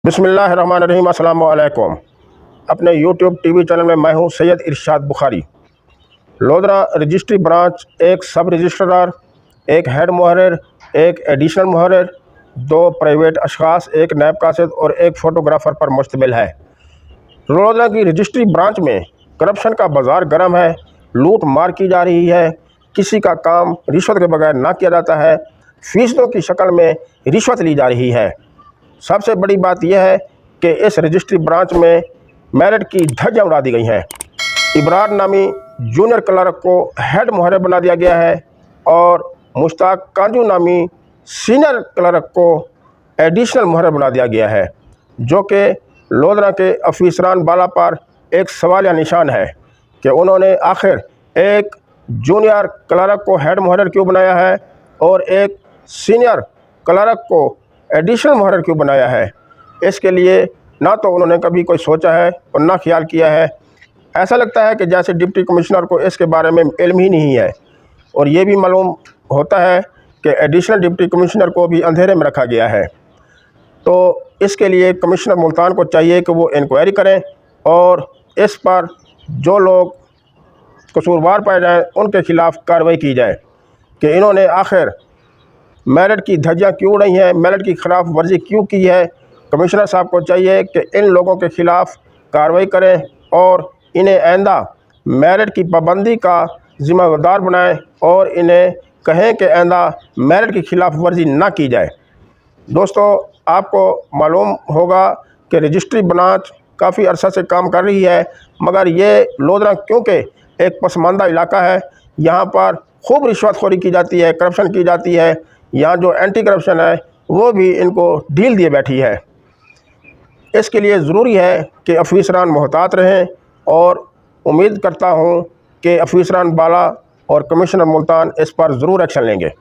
बिस्मिल्लाहिर्रहमानिर्रहीम। अस्सलामु अलैकुम। अपने यूट्यूब टीवी चैनल में मैं हूं सैयद इरशाद बुखारी। लोधरा रजिस्ट्री ब्रांच एक सब रजिस्ट्रार, एक हेड मुहर्रिर, एक एडिशनल मुहर्रिर, 2 प्राइवेट अशखास, एक नैब कासिद और एक फ़ोटोग्राफ़र पर मुश्तमिल है। लोधरा की रजिस्ट्री ब्रांच में करप्शन का बाज़ार गर्म है। लूट मार की जा रही है। किसी का काम रिश्वत के बगैर ना किया जाता है। फ़ीसदों की शक्ल में रिश्वत ली जा रही है। सबसे बड़ी बात यह है कि इस रजिस्ट्री ब्रांच में मेरिट की धज्जियां उड़ा दी गई हैं। इब्रार नामी जूनियर क्लर्क को हेड मुहर्रिर बना दिया गया है और मुश्ताक कांजू नामी सीनियर क्लर्क को एडिशनल मुहर्रिर बना दिया गया है, जो कि लोधरा के अफीसरान बाला पर एक सवालिया निशान है कि उन्होंने आखिर एक जूनियर क्लर्क को हेड मुहर्रिर क्यों बनाया है और एक सीनियर क्लर्क को एडिशनल मुहर्रिर क्यों बनाया है। इसके लिए ना तो उन्होंने कभी कोई सोचा है और ना ख्याल किया है। ऐसा लगता है कि जैसे डिप्टी कमिश्नर को इसके बारे में इल्म ही नहीं है। और ये भी मालूम होता है कि एडिशनल डिप्टी कमिश्नर को भी अंधेरे में रखा गया है। तो इसके लिए कमिश्नर मुल्तान को चाहिए कि वो इंक्वायरी करें और इस पर जो लोग कसूरवार पाए जाएँ उनके खिलाफ़ कार्रवाई की जाए कि इन्होंने आखिर मेरिट की धज्जियां क्यों उड़ाई हैं, मेरिट की खिलाफ वर्जी क्यों की है। कमिश्नर साहब को चाहिए कि इन लोगों के ख़िलाफ़ कार्रवाई करें और इन्हें आइंदा मेरिट की पाबंदी का ज़िम्मेदार बनाएं और इन्हें कहें कि आइंदा मेरिट की खिलाफ वर्जी ना की जाए। दोस्तों, आपको मालूम होगा कि रजिस्ट्री ब्रांच काफ़ी अरसा से काम कर रही है, मगर ये लोधरा क्योंकि एक पसमानदा इलाका है, यहाँ पर खूब रिश्वतखोरी की जाती है, करप्शन की जाती है। यहाँ जो एंटी करप्शन है वो भी इनको ढील दिए बैठी है। इसके लिए ज़रूरी है कि अफीसरान मोहतात रहें और उम्मीद करता हूँ कि अफीसरान बाला और कमिश्नर मुल्तान इस पर ज़रूर एक्शन लेंगे।